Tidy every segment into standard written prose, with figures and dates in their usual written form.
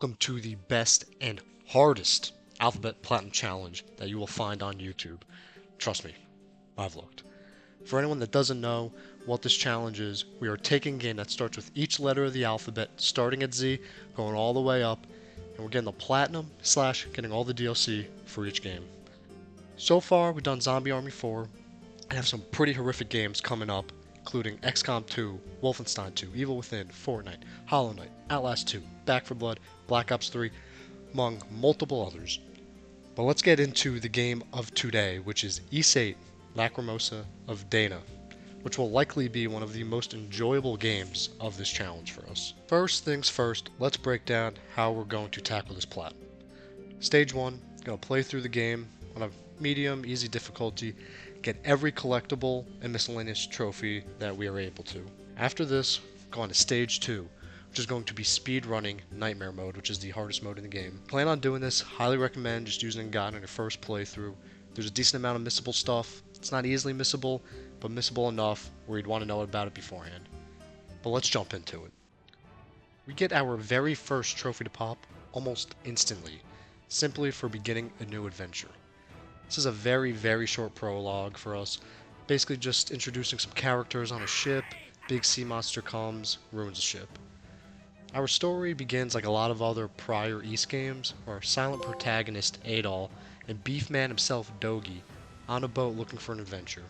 welcome to the best and hardest Alphabet Platinum Challenge that you will find on YouTube. Trust me, I've looked. For anyone that doesn't know what this challenge is, we are taking a game that starts with each letter of the alphabet, starting at Z, going all the way up, and we're getting the Platinum / getting all the DLC for each game. So far, we've done Zombie Army 4, and have some pretty horrific games coming up, including XCOM 2, Wolfenstein 2, Evil Within, Fortnite, Hollow Knight, Outlast 2, Back 4 Blood, Black Ops 3, among multiple others. But let's get into the game of today, which is 8's, Lacromosa of Dana, which will likely be one of the most enjoyable games of this challenge for us. First things first, let's break down how we're going to tackle this platinum. Stage 1, going to play through the game on a medium, easy difficulty, get every collectible and miscellaneous trophy that we are able to. After this, go on to Stage 2, which is going to be speed running Nightmare mode, which is the hardest mode in the game. Plan on doing this, highly recommend just using a guide on your first playthrough. There's a decent amount of missable stuff. It's not easily missable, but missable enough where you'd want to know about it beforehand. But let's jump into it. We get our very first trophy to pop almost instantly, simply for beginning a new adventure. This is a very, very short prologue for us, basically just introducing some characters on a ship, big sea monster comes, ruins the ship. Our story begins like a lot of other prior 8's games, where our silent protagonist, 8's, and beef man himself, Dogi, on a boat looking for an adventure.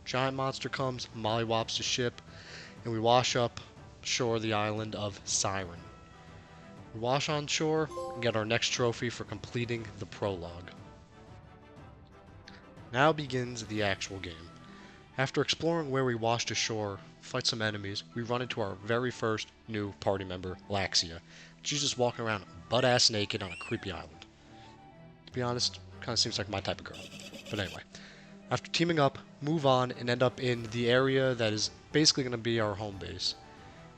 Giant monster comes, mollywops the ship, and we wash up shore the island of Siren. We wash on shore and get our next trophy for completing the prologue. Now begins the actual game. After exploring where we washed ashore, fight some enemies, we run into our very first new party member, Laxia. She's just walking around butt-ass naked on a creepy island. To be honest, kind of seems like my type of girl. But anyway, after teaming up, move on and end up in the area that is basically going to be our home base.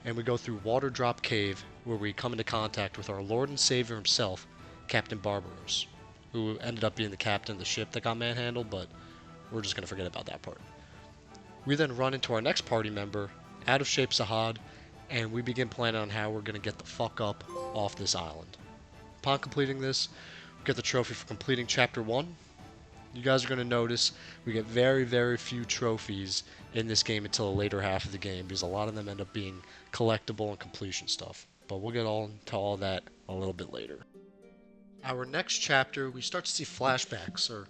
And we go through Water Drop Cave, where we come into contact with our Lord and Savior himself, Captain Barbaros, who ended up being the captain of the ship that got manhandled, but we're just going to forget about that part. We then run into our next party member, Out of Shape Sahad, and we begin planning on how we're going to get the fuck up off this island. Upon completing this, we get the trophy for completing Chapter 1. You guys are going to notice we get very, very few trophies in this game until the later half of the game, because a lot of them end up being collectible and completion stuff. But we'll get into all that a little bit later. Our next chapter, we start to see flashbacks, or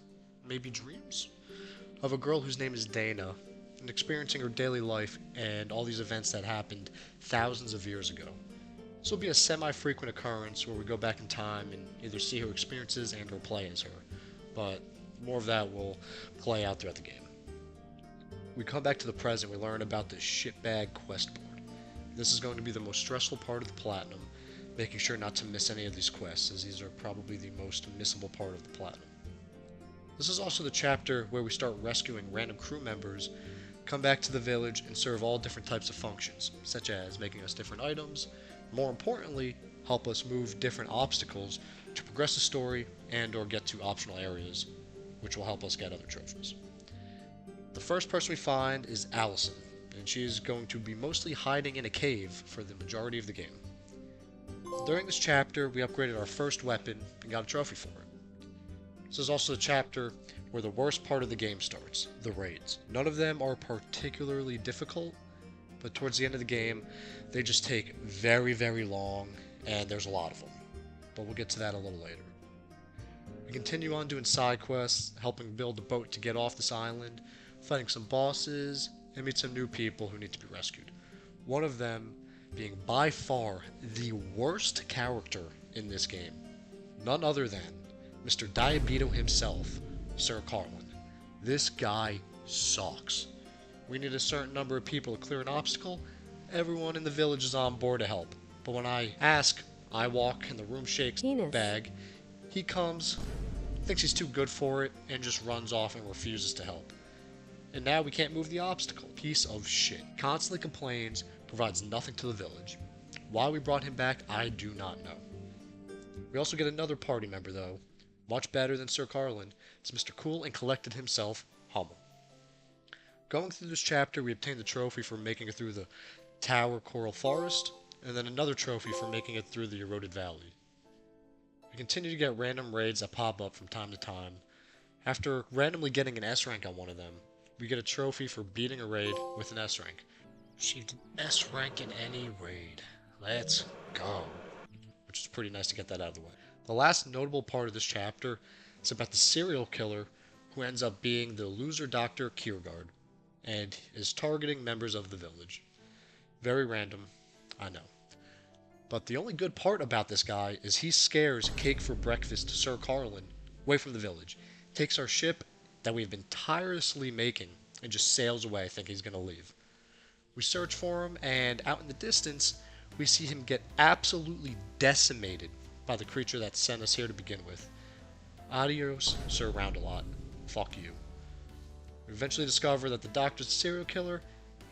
maybe dreams, of a girl whose name is Dana, and experiencing her daily life and all these events that happened thousands of years ago. This will be a semi-frequent occurrence where we go back in time and either see her experiences and or play as her, but more of that will play out throughout the game. We come back to the present, we learn about the shitbag quest board. This is going to be the most stressful part of the Platinum, making sure not to miss any of these quests, as these are probably the most missable part of the Platinum. This is also the chapter where we start rescuing random crew members, come back to the village, and serve all different types of functions, such as making us different items, more importantly, help us move different obstacles to progress the story and or get to optional areas, which will help us get other trophies. The first person we find is Allison, and she is going to be mostly hiding in a cave for the majority of the game. During this chapter, we upgraded our first weapon and got a trophy for it. This is also the chapter where the worst part of the game starts, the raids. None of them are particularly difficult, but towards the end of the game, they just take very, very long, and there's a lot of them. But we'll get to that a little later. We continue on doing side quests, helping build a boat to get off this island, fighting some bosses, and meet some new people who need to be rescued. One of them being by far the worst character in this game, none other than Mr. Diabeto himself, Sir Carlin. This guy sucks. We need a certain number of people to clear an obstacle. Everyone in the village is on board to help. But when I ask, I walk and the room shakes bag, he comes, thinks he's too good for it, and just runs off and refuses to help. And now we can't move the obstacle. Piece of shit. Constantly complains, provides nothing to the village. Why we brought him back, I do not know. We also get another party member though, much better than Sir Carlin. It's Mr. Cool and Collected himself, Hummel. Going through this chapter, we obtained the trophy for making it through the Tower Coral Forest, and then another trophy for making it through the Eroded Valley. We continue to get random raids that pop up from time to time. After randomly getting an S rank on one of them, we get a trophy for beating a raid with an S rank. Achieved an S rank in any raid. Let's go. Which is pretty nice to get that out of the way. The last notable part of this chapter is about the serial killer who ends up being the loser Dr. Kiergaard and is targeting members of the village. Very random, I know. But the only good part about this guy is he scares cake for breakfast to Sir Carlin away from the village. Takes our ship that we've been tirelessly making and just sails away thinking he's going to leave. We search for him, and out in the distance, we see him get absolutely decimated by the creature that sent us here to begin with. Adios, Sir Round-a-Lot. Fuck you. We eventually discover that the doctor's a serial killer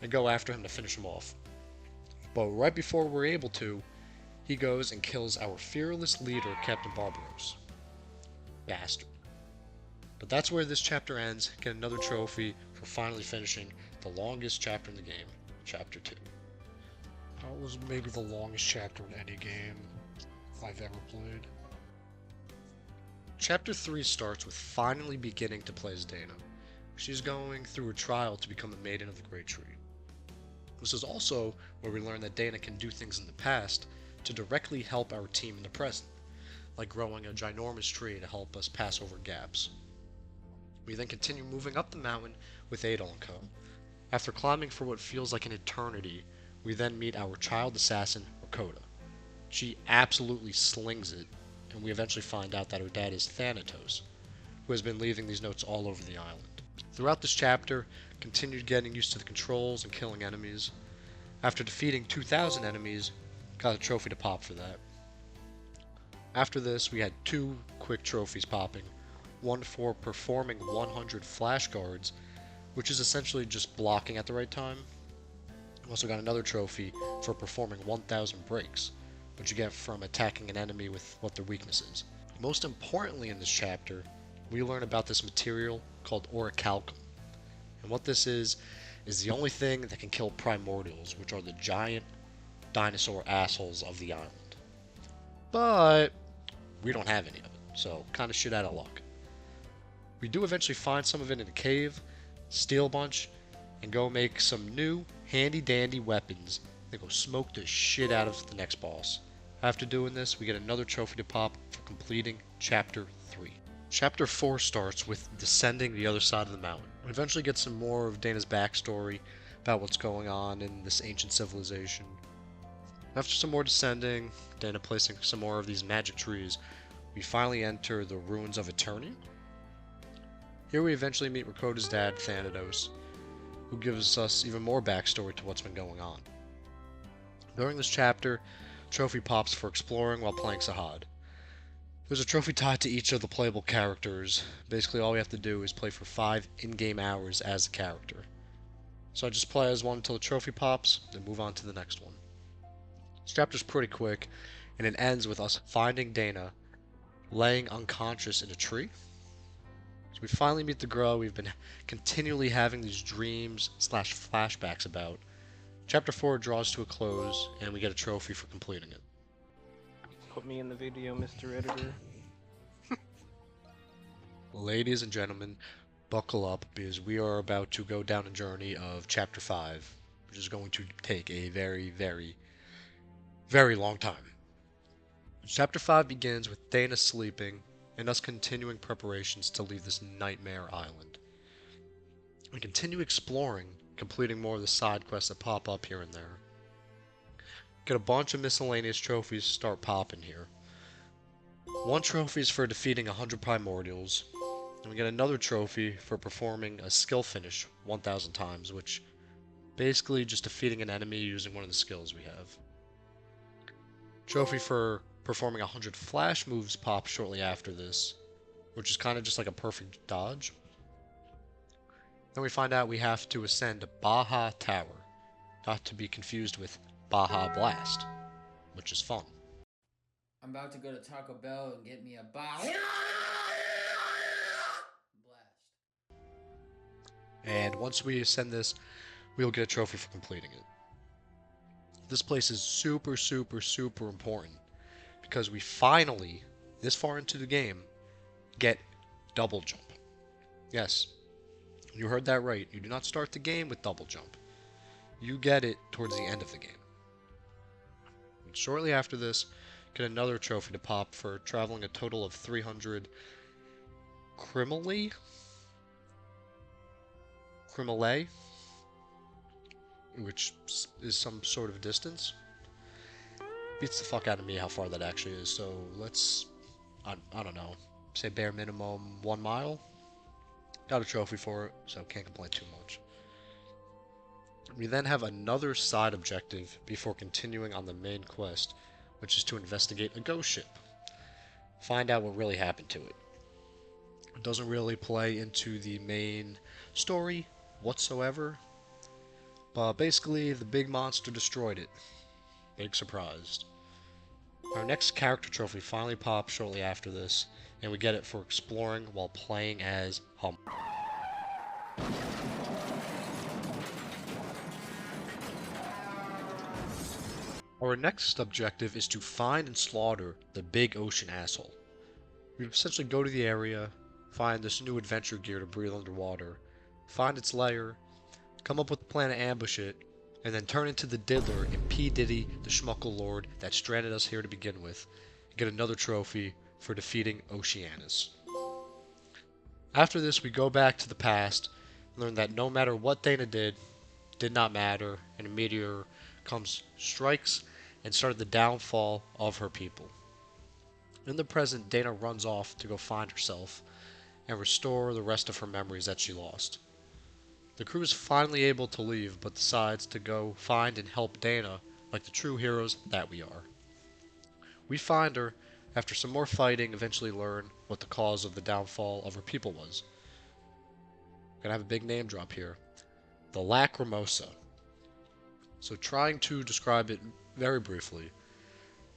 and go after him to finish him off. But right before we're able to, he goes and kills our fearless leader, Captain Barbaros. Bastard. But that's where this chapter ends. Get another trophy for finally finishing the longest chapter in the game, Chapter 2. That was maybe the longest chapter in any game I've ever played. Chapter 3 starts with finally beginning to play as Dana. She's going through a trial to become the Maiden of the Great Tree. This is also where we learn that Dana can do things in the past to directly help our team in the present, like growing a ginormous tree to help us pass over gaps. We then continue moving up the mountain with Adol and Co. After climbing for what feels like an eternity, we then meet our child assassin, Rakota. She absolutely slings it, and we eventually find out that her dad is Thanatos, who has been leaving these notes all over the island. Throughout this chapter, continued getting used to the controls and killing enemies. After defeating 2,000 enemies, got a trophy to pop for that. After this, we had 2 quick trophies popping. One for performing 100 flash guards, which is essentially just blocking at the right time. We also got another trophy for performing 1,000 breaks, which you get from attacking an enemy with what their weakness is. Most importantly in this chapter, we learn about this material called orichalcum. And what this is the only thing that can kill primordials, which are the giant dinosaur assholes of the island. But we don't have any of it, so kind of shit out of luck. We do eventually find some of it in a cave, steal a bunch, and go make some new handy-dandy weapons that go smoke the shit out of the next boss. After doing this, we get another trophy to pop for completing Chapter 3. Chapter 4 starts with descending the other side of the mountain. We eventually get some more of Dana's backstory about what's going on in this ancient civilization. After some more descending, Dana placing some more of these magic trees, we finally enter the ruins of Eternia. Here we eventually meet Rakota's dad, Thanatos, who gives us even more backstory to what's been going on. During this chapter, trophy pops for exploring while playing Sahad. There's a trophy tied to each of the playable characters. Basically all we have to do is play for 5 in-game hours as a character. So I just play as one until the trophy pops, then move on to the next one. This chapter's pretty quick, and it ends with us finding Dana laying unconscious in a tree. So we finally meet the girl we've been continually having these dreams / flashbacks about. Chapter 4 draws to a close, and we get a trophy for completing it. Put me in the video, Mr. Editor. Ladies and gentlemen, buckle up, because we are about to go down a journey of Chapter 5, which is going to take a very, very, very long time. Chapter 5 begins with Dana sleeping, and us continuing preparations to leave this nightmare island. We continue exploring, completing more of the side quests that pop up here and there. Get a bunch of miscellaneous trophies start popping here. One trophy is for defeating 100 primordials, and we get another trophy for performing a skill finish 1,000 times, which basically just defeating an enemy using one of the skills we have. Trophy for performing 100 flash moves pops shortly after this, which is kind of just like a perfect dodge. Then we find out we have to ascend Baja Tower, not to be confused with Baja Blast, which is fun. I'm about to go to Taco Bell and get me a Baja Blast. And once we ascend this, we'll get a trophy for completing it. This place is super, super, super important, because we finally this far into the game, get double jump. Yes, you heard that right. You do not start the game with double jump. You get it towards the end of the game. And shortly after this, get another trophy to pop for traveling a total of 300 Crimele, which is some sort of distance. Beats the fuck out of me how far that actually is, so let's, I don't know, say bare minimum 1 mile. Got a trophy for it, so can't complain too much. We then have another side objective before continuing on the main quest, which is to investigate a ghost ship. Find out what really happened to it. It doesn't really play into the main story whatsoever, but basically the big monster destroyed it. Big surprise. Our next character trophy finally pops shortly after this, and we get it for exploring while playing as Hum. Our next objective is to find and slaughter the big ocean asshole. We essentially go to the area, find this new adventure gear to breathe underwater, find its lair, come up with a plan to ambush it, and then turn into the diddler in P. Diddy, the Schmuckle Lord that stranded us here to begin with, and get another trophy for defeating Oceanus. After this, we go back to the past and learn that no matter what Dana did not matter, and a meteor comes, strikes, and started the downfall of her people. In the present, Dana runs off to go find herself and restore the rest of her memories that she lost. The crew is finally able to leave, but decides to go find and help Dana like the true heroes that we are. We find her, after some more fighting, eventually learn what the cause of the downfall of her people was. Gonna have a big name drop here. The Lacromosa. So trying to describe it very briefly,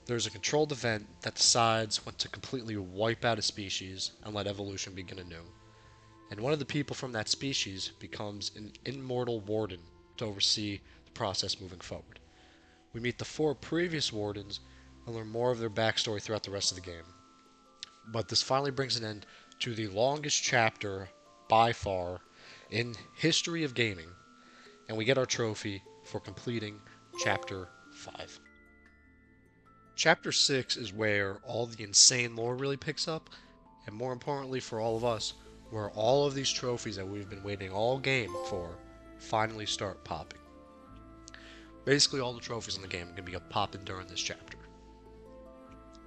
there's a controlled event that decides when to completely wipe out a species and let evolution begin anew. And one of the people from that species becomes an immortal warden to oversee the process moving forward. We meet the 4 previous wardens and learn more of their backstory throughout the rest of the game. But this finally brings an end to the longest chapter by far in history of gaming, and we get our trophy for completing Chapter 5. Chapter 6 is where all the insane lore really picks up, and more importantly for all of us, where all of these trophies that we've been waiting all game for finally start popping. Basically all the trophies in the game are going to be popping during this chapter.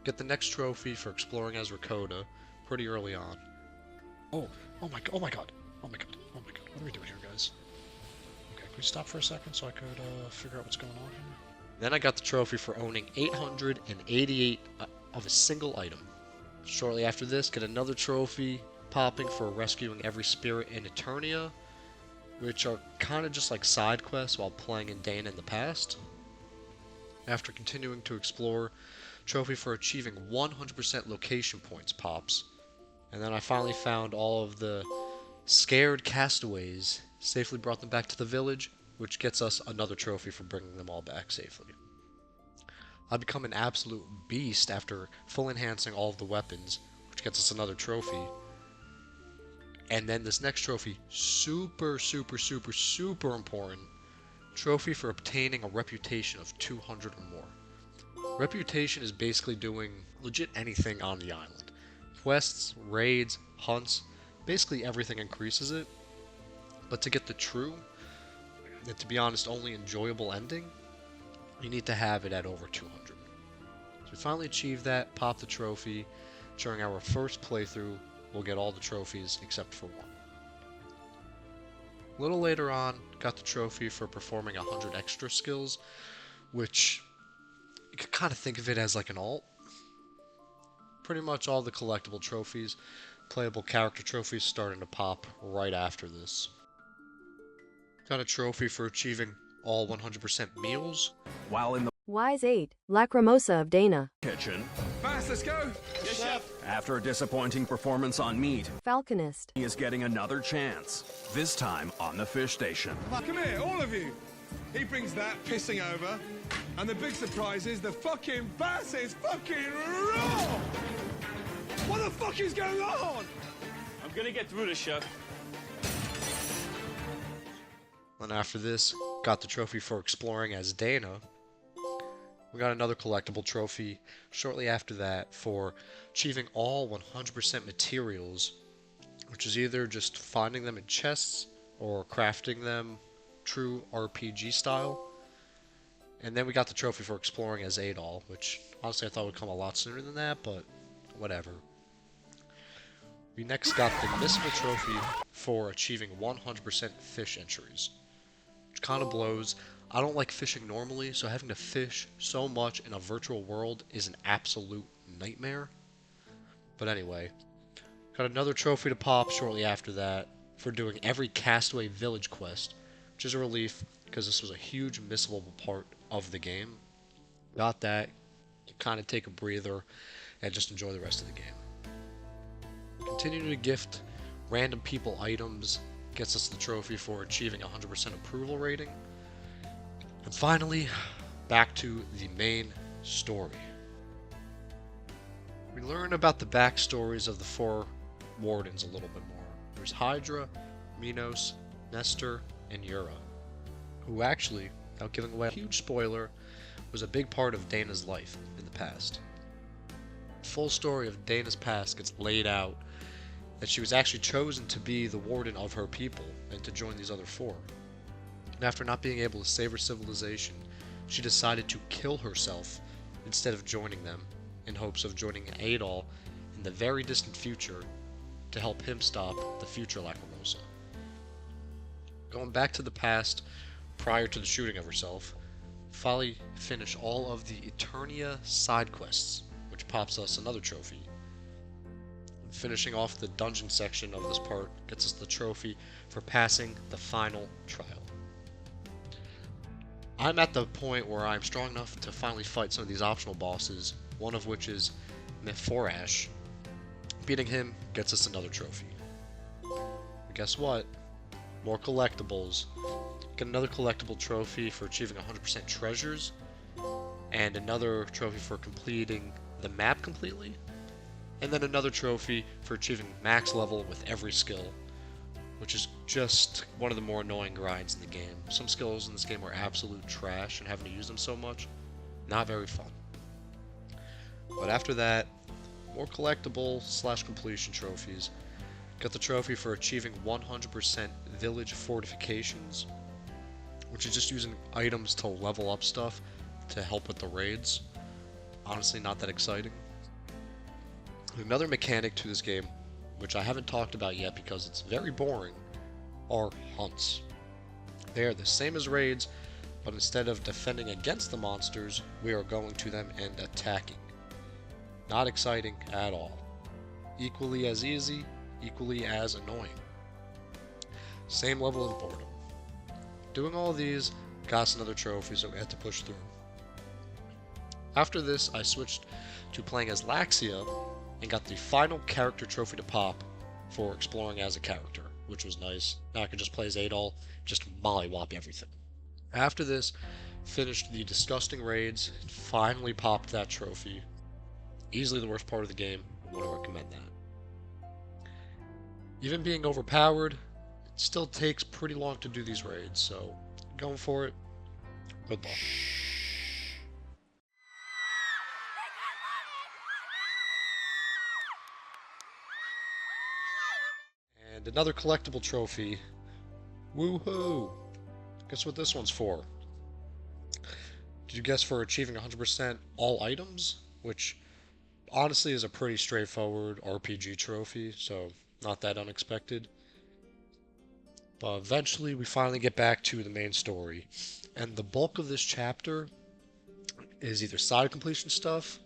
Get the next trophy for exploring as Rakota pretty early on. Oh my god, what are we doing here, guys? Okay, can we stop for a second so I could figure out what's going on here? Then I got the trophy for owning 888 of a single item. Shortly after this, get another trophy popping for rescuing every spirit in Eternia, which are kind of just like side quests while playing in Dana in the past. After continuing to explore, trophy for achieving 100% location points pops. And then I finally found all of the scared castaways, safely brought them back to the village, which gets us another trophy for bringing them all back safely. I become an absolute beast after full enhancing all of the weapons, which gets us another trophy. And then this next trophy, super important, trophy for obtaining a reputation of 200 or more. Reputation is basically doing legit anything on the island. Quests, raids, hunts, basically everything increases it. But to get the true, and to be honest, only enjoyable ending, you need to have it at over 200. So we finally achieved that, popped the trophy. During our first playthrough, we'll get all the trophies except for one. A little later on, got the trophy for performing 100 extra skills, which you could kind of think of it as like an alt. Pretty much all the collectible trophies, playable character trophies starting to pop right after this. Got a trophy for achieving all 100% meals. While in the Wise 8, Lacromosa of Dana. kitchen, Fast, let's go! Yes, chef! after a disappointing performance on meat, Falconist. he is getting another chance, this time on the fish station. Come here, all of you! He brings that pissing over, and the big surprise is the fucking bass is fucking raw! fuck is going on? I'm gonna get through this, Chef. And after this, got the trophy for exploring as Dana. We got another collectible trophy shortly after that for achieving all 100% materials, which is either just finding them in chests or crafting them true RPG style. And then we got the trophy for exploring as 8's, which honestly I thought would come a lot sooner than that, but whatever. We next got the missable trophy for achieving 100% fish entries, which kind of blows. I don't like fishing normally, so having to fish so much in a virtual world is an absolute nightmare. But anyway, got another trophy to pop shortly after that for doing every Castaway Village quest, which is a relief because this was a huge missable part of the game. Got that, you kind of take a breather and just enjoy the rest of the game. Continuing to gift random people items gets us the trophy for achieving 100% approval rating. And finally, back to the main story. We learn about the backstories of the 4 wardens a little bit more. There's Hydra, Minos, Nestor, and Yura, who actually, without giving away a huge spoiler, was a big part of Dana's life in the past. The full story of Dana's past gets laid out that she was actually chosen to be the warden of her people and to join these other 4. And after not being able to save her civilization, she decided to kill herself instead of joining them, in hopes of joining 8's in the very distant future to help him stop the future Lacromosa. Going back to the past, prior to the shooting of herself, finally finish all of the Eternia side quests, which pops us another trophy. And finishing off the dungeon section of this part gets us the trophy for passing the final trial. I'm at the point where I'm strong enough to finally fight some of these optional bosses, one of which is Mephorash. Beating him gets us another trophy. But guess what? More collectibles. Get another collectible trophy for achieving 100% treasures, and another trophy for completing the map completely, and then another trophy for achieving max level with every skill, which is just one of the more annoying grinds in the game. Some skills in this game are absolute trash, and having to use them so much, not very fun. But after that, more collectible / completion trophies. Got the trophy for achieving 100% village fortifications, which is just using items to level up stuff to help with the raids. Honestly, not that exciting. Another mechanic to this game, which I haven't talked about yet because it's very boring, are hunts. They are the same as raids, but instead of defending against the monsters, we are going to them and attacking. Not exciting at all. Equally as easy, equally as annoying. Same level of boredom. Doing all of these got us another trophy, so we had to push through. After this, I switched to playing as Laxia and got the final character trophy to pop for exploring as a character, which was nice. Now I could just play as 8's, just mollywop everything. After this, finished the disgusting raids, and finally popped that trophy. Easily the worst part of the game, I wouldn't recommend that. Even being overpowered, it still takes pretty long to do these raids, so going for it, good luck. And another collectible trophy. Woohoo! Guess what this one's for? Did you guess for achieving 100% all items? Which honestly is a pretty straightforward RPG trophy, so not that unexpected. But eventually we finally get back to the main story. And the bulk of this chapter is either side completion stuff,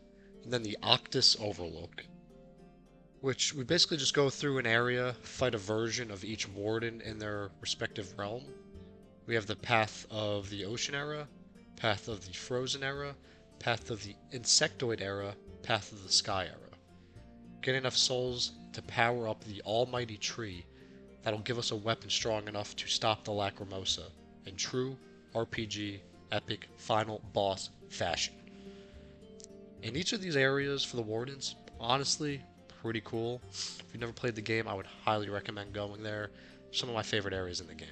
and then the Octus Overlook, which we basically just go through an area, fight a version of each warden in their respective realm. We have the Path of the Ocean Era, Path of the Frozen Era, Path of the Insectoid Era, Path of the Sky Era. Get enough souls to power up the almighty tree that'll give us a weapon strong enough to stop the Lacromosa in true RPG epic final boss fashion. In each of these areas for the wardens, honestly, pretty cool. If you've never played the game, I would highly recommend going there. Some of my favorite areas in the game.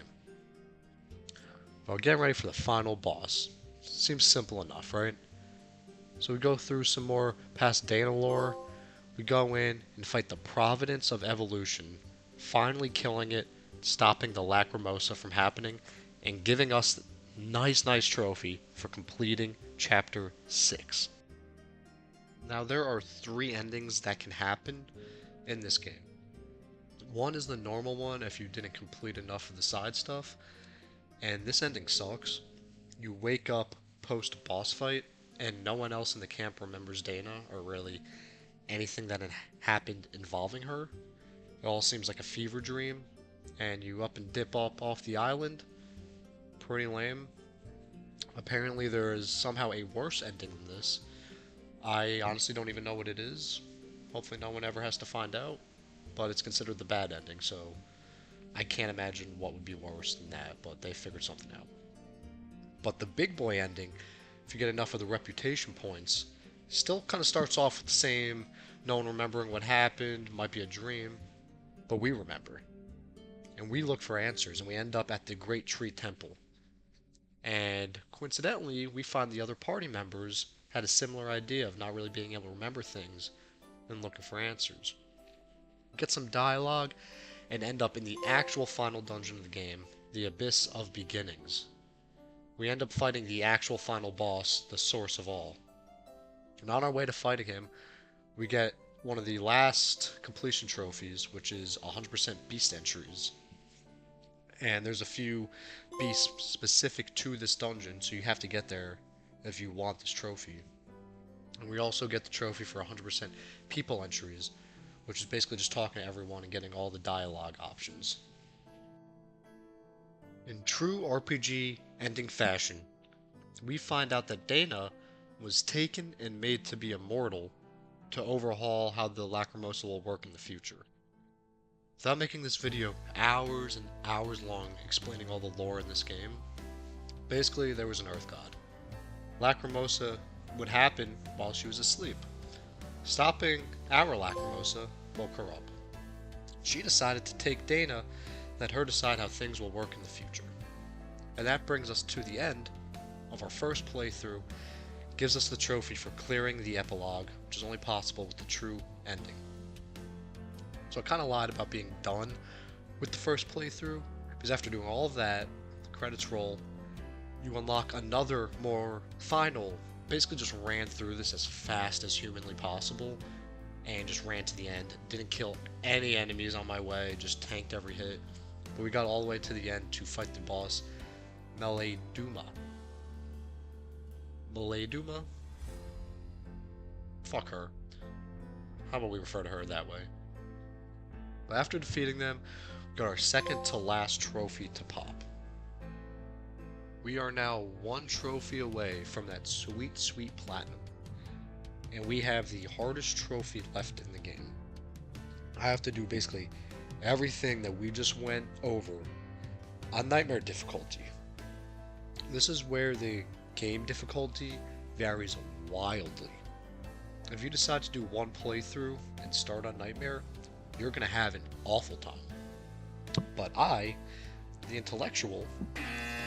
Well, getting ready for the final boss. Seems simple enough, right? So we go through some more past Dana lore. We go in and fight the Providence of Evolution, finally killing it, stopping the Lacromosa from happening, and giving us nice trophy for completing Chapter 6. Now there are 3 endings that can happen in this game. One is the normal one if you didn't complete enough of the side stuff, and this ending sucks. You wake up post boss fight and no one else in the camp remembers Dana or really anything that had happened involving her. It all seems like a fever dream, and you up and dip up off the island. Pretty lame. Apparently there is somehow a worse ending than this. I honestly don't even know what it is. Hopefully no one ever has to find out, but it's considered the bad ending, so I can't imagine what would be worse than that, but they figured something out. But the big boy ending, if you get enough of the reputation points, still kind of starts off with the same, no one remembering what happened, might be a dream, but we remember. And we look for answers, and we end up at the Great Tree Temple. And coincidentally, we find the other party members had a similar idea of not really being able to remember things and looking for answers. Get some dialogue, and end up in the actual final dungeon of the game, the Abyss of Beginnings. We end up fighting the actual final boss, the source of all. And on our way to fighting him, we get one of the last completion trophies, which is 100% beast entries. And there's a few beasts specific to this dungeon, so you have to get there if you want this trophy. And we also get the trophy for 100% people entries, which is basically just talking to everyone and getting all the dialogue options. In true RPG ending fashion, we find out that Dana was taken and made to be immortal to overhaul how the Lacromosa will work in the future. Without making this video hours and hours long explaining all the lore in this game, basically there was an Earth God. Lacrimosa would happen while she was asleep. Stopping our Lacrimosa woke her up. She decided to take Dana, let her decide how things will work in the future. And that brings us to the end of our first playthrough, gives us the trophy for clearing the epilogue, which is only possible with the true ending. So I kind of lied about being done with the first playthrough, because after doing all of that, the credits roll, you unlock another more final, basically just ran through this as fast as humanly possible, and just ran to the end. Didn't kill any enemies on my way, just tanked every hit. But we got all the way to the end to fight the boss, Meleduma. Meleduma? Fuck her. How about we refer to her that way? But after defeating them, we got our second to last trophy to pop. We are now one trophy away from that sweet, sweet platinum. And we have the hardest trophy left in the game. I have to do basically everything that we just went over on Nightmare difficulty. This is where the game difficulty varies wildly. If you decide to do one playthrough and start on Nightmare, you're going to have an awful time. But I, the intellectual,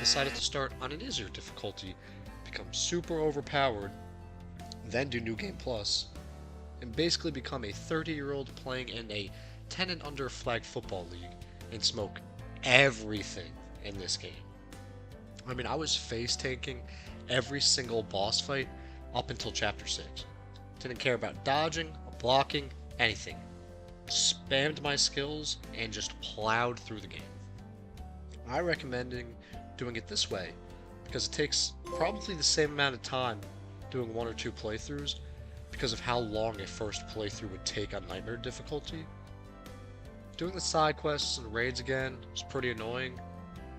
decided to start on an easier difficulty, become super overpowered, then do New Game Plus, and basically become a 30-year-old playing in a 10 and under flag football league and smoke everything in this game. I mean, I was face tanking every single boss fight up until Chapter 6. Didn't care about dodging, blocking, anything. Spammed my skills and just plowed through the game. I recommending doing it this way because it takes probably the same amount of time doing one or two playthroughs because of how long a first playthrough would take on Nightmare difficulty. Doing the side quests and raids again was pretty annoying,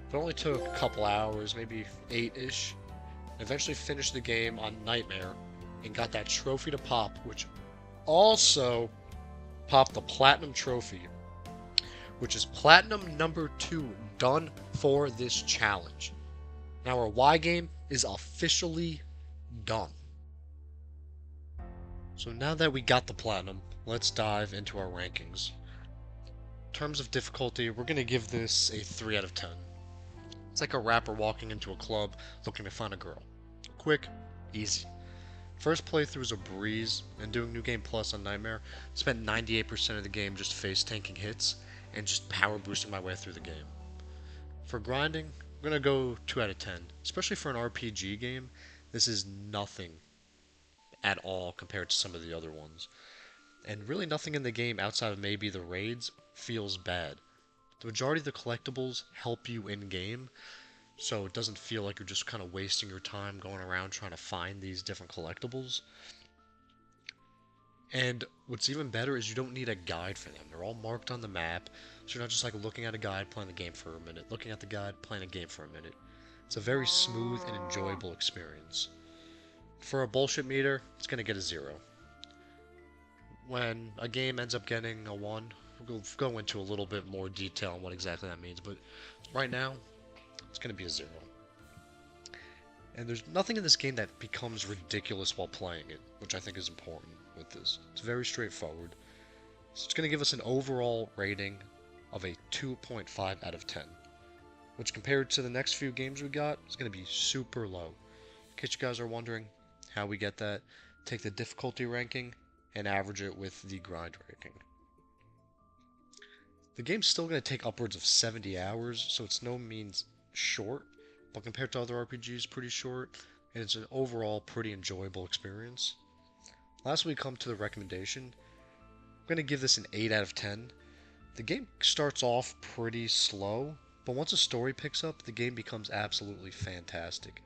but it only took a couple hours, maybe 8-ish. Eventually finished the game on Nightmare and got that trophy to pop, which also popped the Platinum trophy, which is Platinum number 2 done for this challenge. Now our Y game is officially done. So now that we got the Platinum, let's dive into our rankings. In terms of difficulty, we're going to give this a 3 out of 10. It's like a rapper walking into a club looking to find a girl. Quick, easy. First playthrough is a breeze, and doing New Game Plus on Nightmare, spent 98% of the game just face tanking hits and just power boosting my way through the game. For grinding, I'm going to go 2 out of 10. Especially for an RPG game, this is nothing at all compared to some of the other ones. And really nothing in the game outside of maybe the raids feels bad. The majority of the collectibles help you in-game, so it doesn't feel like you're just kind of wasting your time going around trying to find these different collectibles. And what's even better is you don't need a guide for them. They're all marked on the map, so you're not just like looking at a guide, playing the game for a minute, looking at the guide, playing a game for a minute. It's a very smooth and enjoyable experience. For a bullshit meter, it's going to get a 0. When a game ends up getting a 1, we'll go into a little bit more detail on what exactly that means, but right now, it's going to be a 0. And there's nothing in this game that becomes ridiculous while playing it, which I think is important with this. It's very straightforward. So it's going to give us an overall rating of a 2.5 out of 10, which compared to the next few games we got, is going to be super low. In case you guys are wondering how we get that, take the difficulty ranking and average it with the grind ranking. The game's still going to take upwards of 70 hours, so it's no means short, but compared to other RPGs, pretty short, and it's an overall pretty enjoyable experience. Last we come to the recommendation. I'm going to give this an 8 out of 10. The game starts off pretty slow, but once the story picks up, the game becomes absolutely fantastic.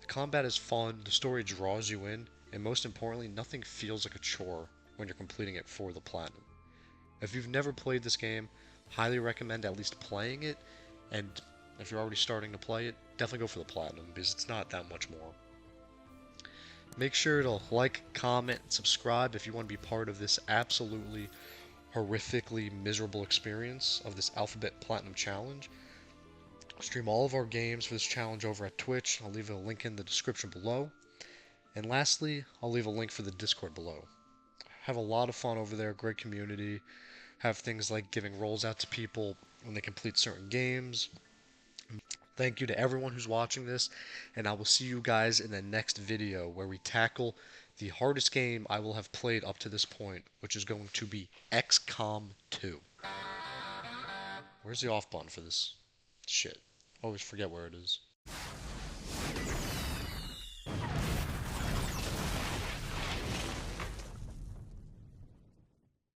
The combat is fun, the story draws you in, and most importantly, nothing feels like a chore when you're completing it for the platinum. If you've never played this game, highly recommend at least playing it, and if you're already starting to play it, definitely go for the platinum, because it's not that much more. Make sure to like, comment, and subscribe if you want to be part of this absolutely horrifically miserable experience of this Alphabet Platinum Challenge. I'll stream all of our games for this challenge over at Twitch. I'll leave a link in the description below. And lastly, I'll leave a link for the Discord below. Have a lot of fun over there, great community. Have things like giving rolls out to people when they complete certain games. Thank you to everyone who's watching this, and I will see you guys in the next video where we tackle the hardest game I will have played up to this point, which is going to be XCOM 2. Where's the off button for this shit? I always forget where it is.